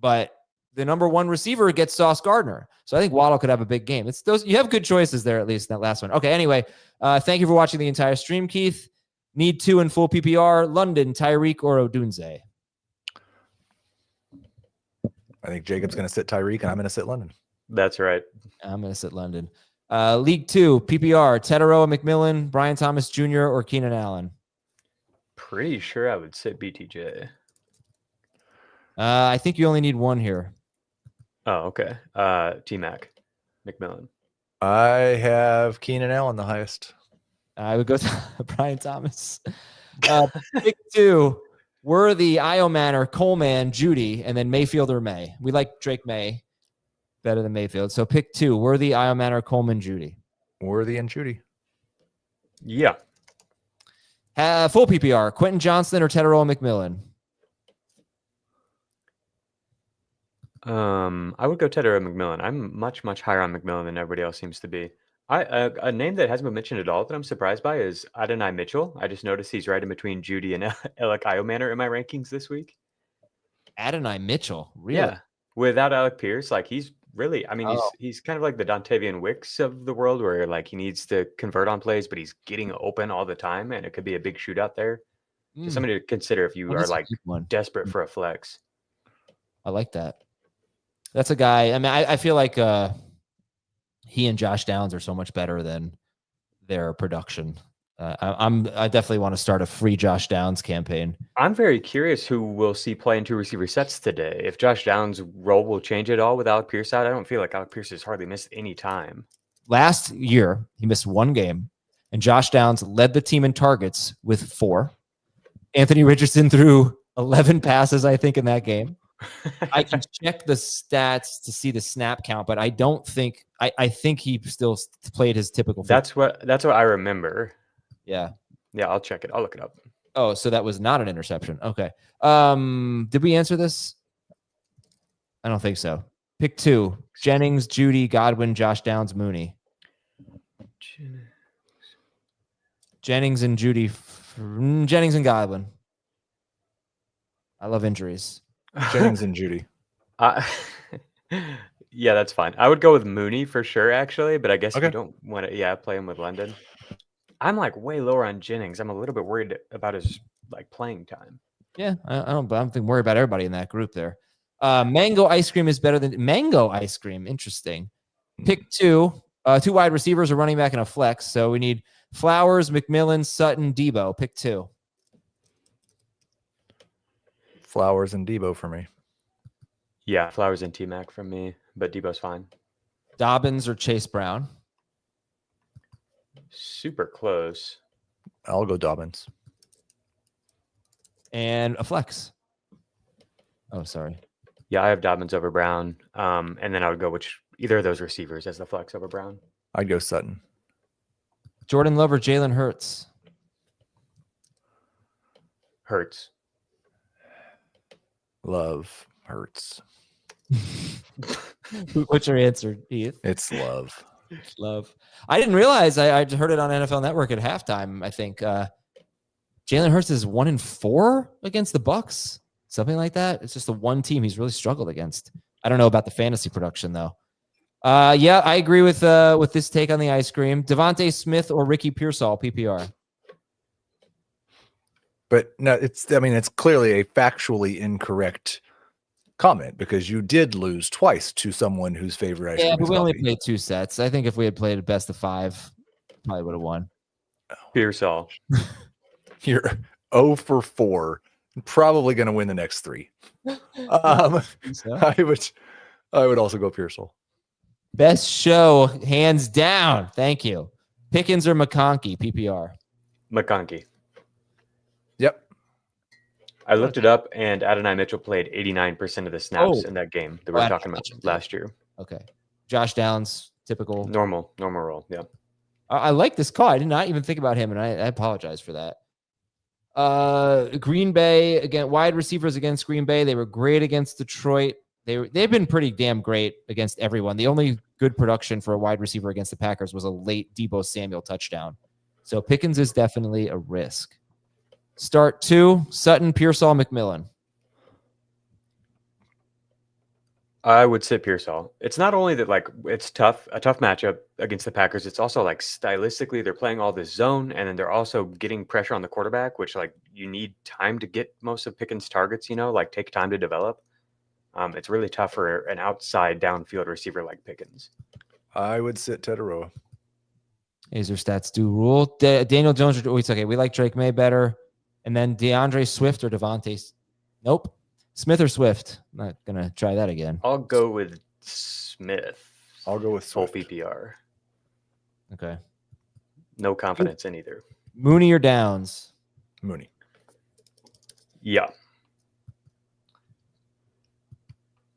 but the number 1 receiver gets Sauce Gardner. So I think Waddle could have a big game. It's those, you have good choices there, at least in that last one. Okay. Anyway, thank you for watching the entire stream, Keith. Need 2 in full PPR. London, Tyreek, or Odunze? I think Jacob's going to sit Tyreek, and I'm going to sit London. That's right. I'm going to sit London. League 2, PPR, Tetairoa, McMillan, Brian Thomas Jr., or Keenan Allen? Pretty sure I would sit BTJ. I think you only need 1 here. Oh, okay. T-Mac, McMillan. I have Keenan Allen the highest. I would go to Brian Thomas. Pick 2, Worthy, Iomanor, Coleman, Judy, and then Mayfield or May. We like Drake May better than Mayfield. So pick 2, Worthy, Iomanor, Coleman, Judy. Worthy and Judy. Yeah. Full PPR, Quentin Johnston or Tetairoa McMillan? I would go Tetairoa McMillan. I'm much, much higher on McMillan than everybody else seems to be. A name that hasn't been mentioned at all that I'm surprised by is Adonai Mitchell. I just noticed he's right in between Judy and Alec Iomanor in my rankings this week. Adonai Mitchell, really? Yeah. Without Alec Pierce, like he's really, I mean, he's kind of like the Dontavian Wicks of the world where like he needs to convert on plays, but he's getting open all the time and it could be a big shootout there. Just somebody to consider if you are like desperate for a flex. I like that. That's a guy. I mean, I feel like he and Josh Downs are so much better than their production. I definitely want to start a free Josh Downs campaign. I'm very curious who we'll see play in 2 receiver sets today. If Josh Downs' role will change at all with Alec Pierce out, I don't feel like Alec Pierce has hardly missed any time. Last year, he missed 1 game, and Josh Downs led the team in targets with 4. Anthony Richardson threw 11 passes, I think, in that game. I can check the stats to see the snap count, but I don't think I think he still played his typical. 50. That's what I remember. Yeah. I'll check it. I'll look it up. Oh, so that was not an interception. Okay. Did we answer this? I don't think so. Pick 2: Jennings, Judy, Godwin, Josh Downs, Mooney. Jennings and Judy. Jennings and Godwin. I love injuries. Jennings and Judy. Yeah, that's fine. I would go with Mooney for sure, actually, but I guess if Okay. you don't want to, play him with London. I'm like way lower on Jennings. I'm a little bit worried about his like playing time. Yeah, I don't think worry about everybody in that group there. Mango ice cream is better than mango ice cream. Interesting. Pick 2. 2 wide receivers, a running back, and a flex. So we need Flowers, McMillan, Sutton, Debo. Pick 2. Flowers and Debo for me. Yeah, Flowers and T-Mac from me, but Debo's fine. Dobbins or Chase Brown? Super close. I'll go Dobbins. And a flex. Oh, sorry. Yeah, I have Dobbins over Brown. And then I would go either of those receivers as the flex over Brown. I'd go Sutton. Jordan Love or Jalen Hurts? Hurts. Love Hurts. What's your answer, Heath? It's Love. Love. I didn't realize. I heard it on NFL Network at halftime. I think Jalen Hurts is 1-4 against the Bucs, something like that. It's just the one team he's really struggled against. I don't know about the fantasy production though. Yeah, I agree with this take on the ice cream. Devontae Smith or Ricky Pearsall, PPR. But no, it's clearly a factually incorrect comment because you did lose twice to someone whose favorite ice cream Yeah, but is we only coffee. played 2 sets. I think if we had played a best of 5, probably would have won. Pearsall. You're 0 for 4. Probably going to win the next 3. I would also go Pearsall. Best show, hands down. Thank you. Pickens or McConkey, PPR. McConkey. Yep. I looked it up, and Adonai Mitchell played 89% of the snaps in that game that we were talking about last year. Okay. Josh Downs, typical. Normal role. Yeah. I like this call. I did not even think about him, and I apologize for that. Green Bay, again, wide receivers against Green Bay. They were great against Detroit. They've been pretty damn great against everyone. The only good production for a wide receiver against the Packers was a late Deebo Samuel touchdown. So Pickens is definitely a risk. Start 2, Sutton, Pearsall, McMillan. I would sit Pearsall. It's not only that like it's a tough matchup. against the Packers, it's also like stylistically they're playing all this zone, and then they're also getting pressure on the quarterback, which like you need time to get most of Pickens' targets, like take time to develop. It's really tough for an outside downfield receiver like Pickens. I would sit Tetairoa. Aizer stats do rule. Daniel Jones. It's okay. We like Drake May better. And then DeAndre Swift or Devontae. Nope. Smith or Swift. I'm not going to try that again. I'll go with Smith. I'll go with full Swift. PPR. Okay. No confidence in either. Mooney or Downs? Mooney. Yeah.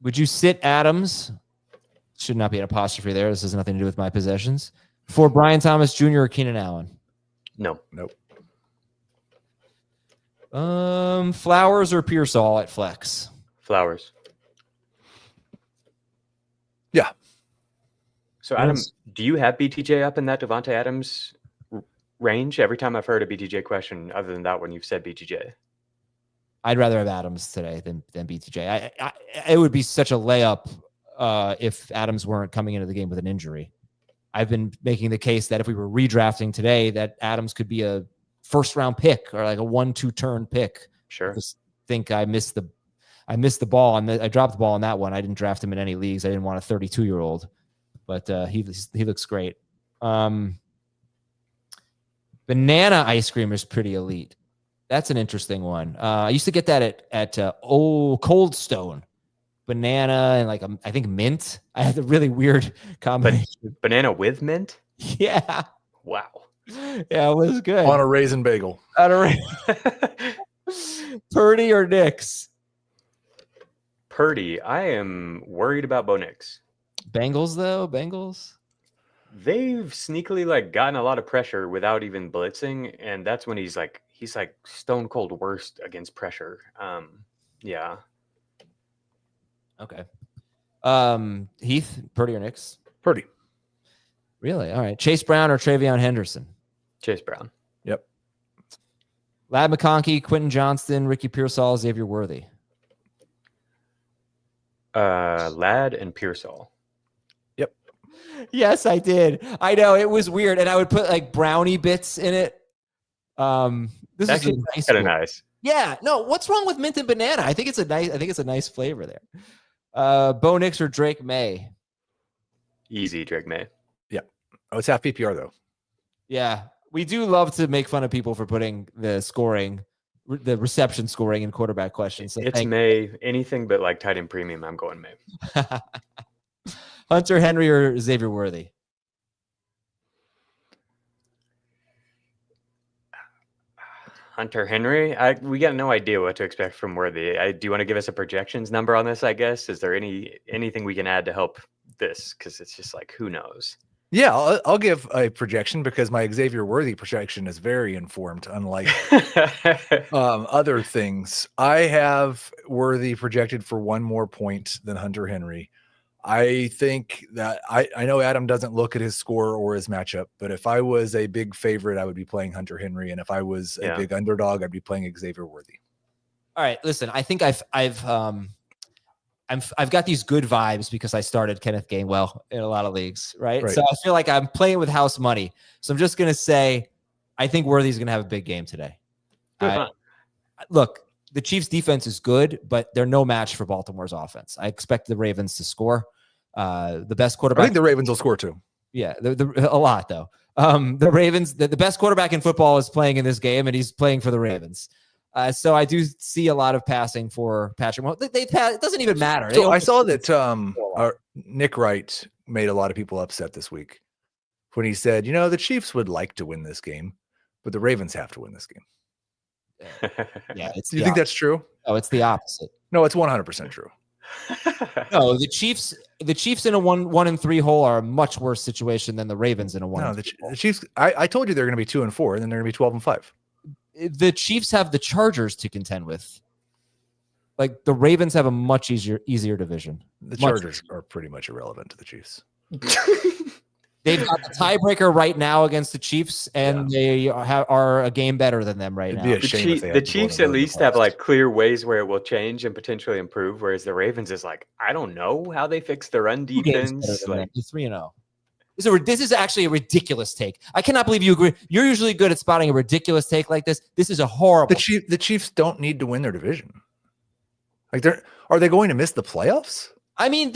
Would you sit Adams? Should not be an apostrophe there. This has nothing to do with my possessions. For Brian Thomas Jr. or Keenan Allen? No. Nope. Flowers or Pearsall at flex? Flowers. Yeah. So, Adam, do you have BTJ up in that Devontae Adams range? Every time I've heard a BTJ question, other than that one, you've said BTJ. I'd rather have Adams today than BTJ. It would be such a layup if Adams weren't coming into the game with an injury. I've been making the case that if we were redrafting today, that Adams could be a first-round pick or like a 1-2 turn pick. Sure. I just think I missed the ball, and I dropped the ball on that one. I didn't draft him in any leagues. I didn't want a 32-year-old, but he looks great. Banana ice cream is pretty elite. That's an interesting one. I used to get that at Cold Stone. Banana and like I think mint. I had a really weird combination. Banana with mint? Yeah. Wow. Yeah, it was good. On a raisin bagel. Purdy or Knicks? Purdy. I am worried about Bo Nix. Bengals though? Bengals? They've sneakily like gotten a lot of pressure without even blitzing, and that's when he's like stone cold worst against pressure. Yeah. Okay. Heath, Purdy or Knicks? Purdy. Really? All right. Chase Brown or Travion Henderson? Chase Brown. Yep. Lad McConkey, Quentin Johnston, Ricky Pearsall, Xavier Worthy. Lad and Pearsall. Yep. Yes, I did. I know it was weird, and I would put like brownie bits in it. This is actually kind of nice. Yeah. No, what's wrong with mint and banana? I think it's a nice flavor there. Bo Nix or Drake May? Easy, Drake May. Yeah. Oh, it's half PPR though. Yeah. We do love to make fun of people for putting the reception scoring in quarterback questions. So it's May. Anything but like tight end premium, I'm going May. Hunter Henry or Xavier Worthy? Hunter Henry, we got no idea what to expect from Worthy. Do you want to give us a projections number on this, I guess? Is there anything we can add to help this? Because it's just like, who knows? Yeah, I'll give a projection because my Xavier Worthy projection is very informed, unlike other things. I have Worthy projected for 1 more point than Hunter Henry. I think that I know Adam doesn't look at his score or his matchup, but if I was a big favorite, I would be playing Hunter Henry, and if I was a big underdog, I'd be playing Xavier Worthy. All right, listen, I think I've got these good vibes because I started Kenneth Gainwell in a lot of leagues, right? So I feel like I'm playing with house money. So I'm just gonna say, I think Worthy's gonna have a big game today. Look, the Chiefs' defense is good, but they're no match for Baltimore's offense. I expect the Ravens to score. The best quarterback. I think the Ravens will score too. Yeah, a lot though. The Ravens, the best quarterback in football is playing in this game, and he's playing for the Ravens. So I do see a lot of passing for Patrick Mahomes. It doesn't even matter. So I saw that Nick Wright made a lot of people upset this week when he said, the Chiefs would like to win this game, but the Ravens have to win this game. Yeah, Do you think that's true? Oh, it's the opposite. No, it's 100% true. No, the Chiefs in a 1-3 hole are a much worse situation than the Ravens in a 1. No, the Chiefs. I told you they're going to be 2-4, and then they're going to be 12-5. The Chiefs have the Chargers to contend with. Like the Ravens have a much easier division. The Chargers are pretty much irrelevant to the Chiefs. They've got the tiebreaker right now against the Chiefs, and they are a game better than them right now. The Chiefs at least have like clear ways where it will change and potentially improve, whereas the Ravens is like, I don't know how they fix the run defense. Like 3-0. This is actually a ridiculous take. I cannot believe you agree. You're usually good at spotting a ridiculous take like this. This is a horrible. The Chiefs don't need to win their division. Like, are they going to miss the playoffs? I mean,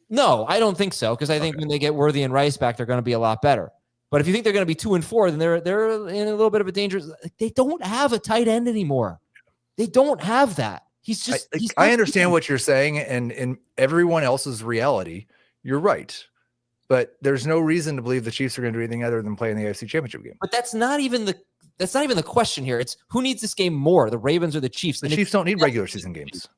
no, I don't think so, because I think when they get Worthy and Rice back, they're going to be a lot better. But if you think they're going to be 2-4, then they're in a little bit of a dangerous. They don't have a tight end anymore. They don't have that. I understand what you're saying, and in everyone else's reality, you're right. But there's no reason to believe the Chiefs are going to do anything other than play in the AFC Championship game. But that's not even the question here. It's who needs this game more, the Ravens or the Chiefs? The Chiefs don't need regular season games.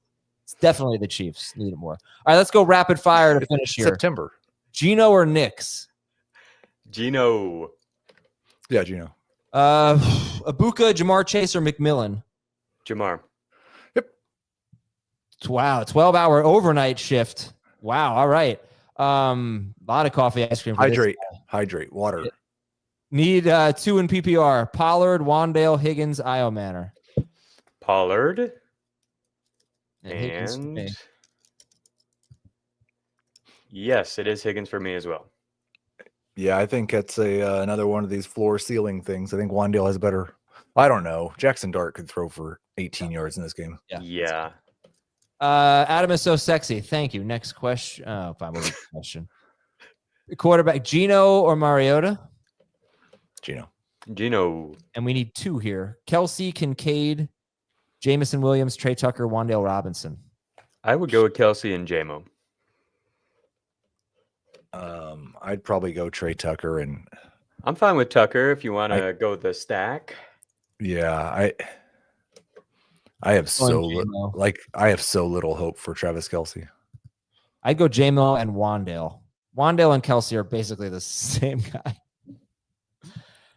It's definitely the Chiefs need it more. All right, let's go rapid fire to finish here. September. Geno or Knicks? Geno. Yeah, Geno. Ibuka, Jamar Chase, or McMillan? Jamar. Yep. Wow, 12-hour overnight shift. Wow, all right. A lot of coffee, ice cream. Hydrate, water. Need 2 in PPR. Pollard, Wandale, Higgins, Io Manor. Pollard. And yes, it is Higgins for me as well. Yeah, I think it's another one of these floor ceiling things. I think Wandale has better. I don't know. Jackson Dart could throw for 18 yards in this game. Yeah. Adam is so sexy. Thank you. Next question. Oh, fine. We'll next question. Quarterback, Geno or Mariota? Geno. And we need 2 here. Kelsey, Kincaid, Jamison Williams, Trey Tucker, Wandale Robinson. I would go with Kelsey and J-Mo. I'd probably go Trey Tucker, and I'm fine with Tucker if you want to go with the stack. Yeah, I have so little hope for Travis Kelsey. I'd go J-Mo and Wandale. Wandale and Kelsey are basically the same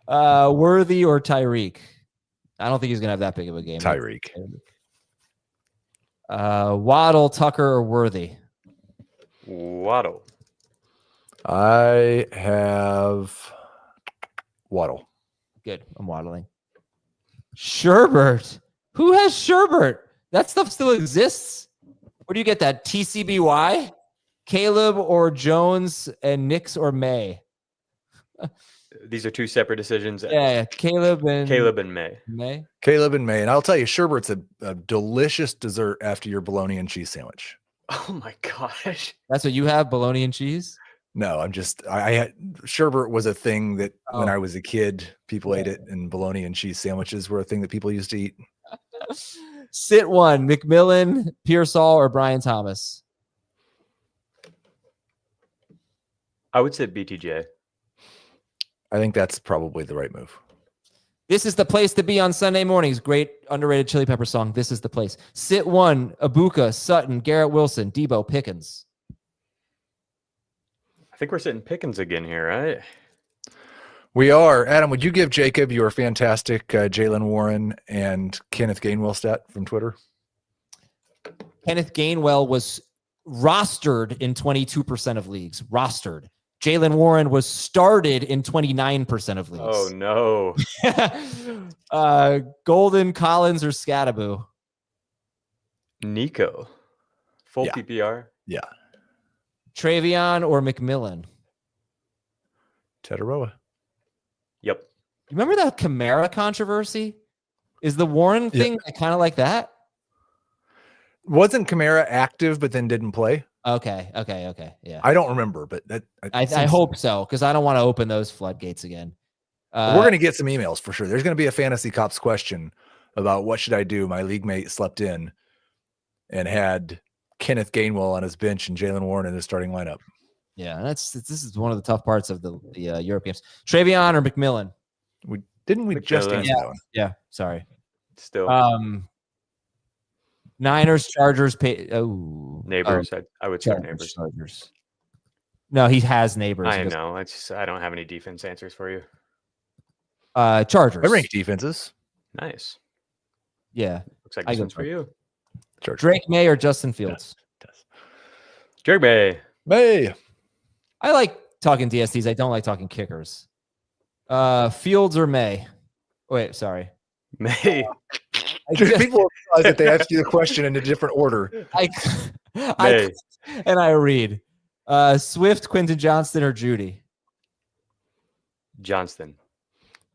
guy. Worthy or Tyreek? I don't think he's gonna have that big of a game. Tyreek. Waddle, Tucker, or Worthy? Waddle. I have Waddle. Good. I'm waddling. Sherbert. Who has Sherbert? That stuff still exists. Where do you get that? TCBY? Caleb or Jones and Nix or May? These are 2 separate decisions. Yeah. Caleb and May. And I'll tell you, Sherbert's a delicious dessert after your bologna and cheese sandwich. Oh my gosh. That's what you have? Bologna and cheese? No, I had sherbet was a thing that when I was a kid, people ate it, and bologna and cheese sandwiches were a thing that people used to eat. Sit 1, McMillan, Pearsall, or Brian Thomas? I would say BTJ. I think that's probably the right move. This is the place to be on Sunday mornings. Great underrated Chili Pepper song. This is the place. Sit 1, Ibuka, Sutton, Garrett Wilson, Debo, Pickens. I think we're sitting Pickens again here, right? We are. Adam, would you give Jacob your fantastic Jaylen Warren and Kenneth Gainwell stat from Twitter? Kenneth Gainwell was rostered in 22% of leagues. Rostered. Jaylen Warren was started in 29% of leagues. Oh, no. Golden, Collins, or Scattaboo? Nico. Full PPR? Yeah. Travion or McMillan? Tetairoa. Yep. You remember that Kamara controversy? Is the Warren thing kind of like that? Wasn't Kamara active but then didn't play? Okay. Yeah. I don't remember, but I hope so, because I don't want to open those floodgates again. We're going to get some emails for sure. There's going to be a Fantasy Cops question about what should I do. My league mate slept in and had Kenneth Gainwell on his bench and Jaylen Warren in his starting lineup. Yeah, this is one of the tough parts of the Europe games. Travion or McMillan? We just answer that one? Yeah, sorry. Still. Niners, Chargers, Neighbors. I would say Neighbors. Chargers. No, he has Neighbors. I know. I don't have any defense answers for you. Chargers. I rank defenses. Nice. Yeah. Looks like this one's for you. Chargers. Drake May or Justin Fields? Drake May. I like talking DSTs. I don't like talking kickers. Fields or May? Wait, sorry. May. People realize that they ask you the question in a different order. I read Swift, Quentin Johnston, or Judy? Johnston.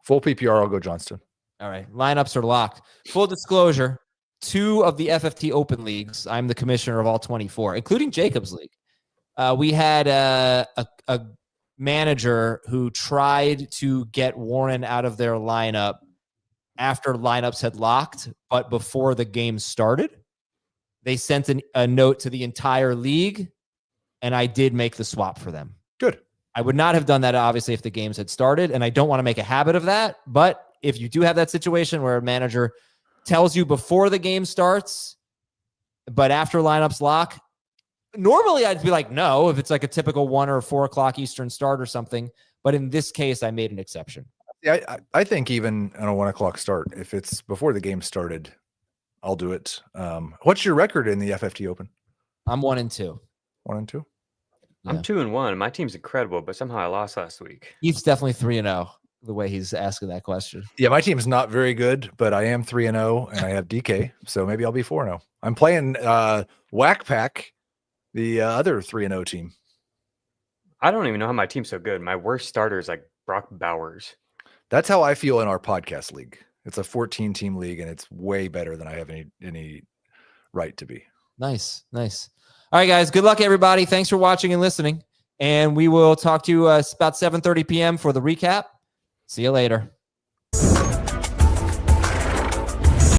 Full PPR, I'll go Johnston. All right. Lineups are locked. Full disclosure, 2 of the FFT Open leagues, I'm the commissioner of all 24, including Jacob's league. We had a manager who tried to get Warren out of their lineup after lineups had locked, but before the game started. They sent a note to the entire league, and I did make the swap for them. Good. I would not have done that, obviously, if the games had started, and I don't want to make a habit of that. But if you do have that situation where a manager tells you before the game starts, but after lineups lock, normally I'd be like, no, if it's like a typical 1 or 4 o'clock Eastern start or something. But in this case, I made an exception. Yeah, I think even on a 1 o'clock start, if it's before the game started, I'll do it. What's your record in the FFT Open? I'm 1-2. 1-2. Yeah. I'm 2-1. My team's incredible, but somehow I lost last week. He's definitely 3-0. The way he's asking that question. Yeah, my team's not very good, but I am 3-0, and I have DK, so maybe I'll be 4-0. I'm playing Whack Pack, the other 3-0 team. I don't even know how my team's so good. My worst starter is like Brock Bowers. That's how I feel in our podcast league. It's a 14-team league, and it's way better than I have any right to be. Nice. All right, guys. Good luck, everybody. Thanks for watching and listening. And we will talk to you about 7:30 p.m. for the recap. See you later.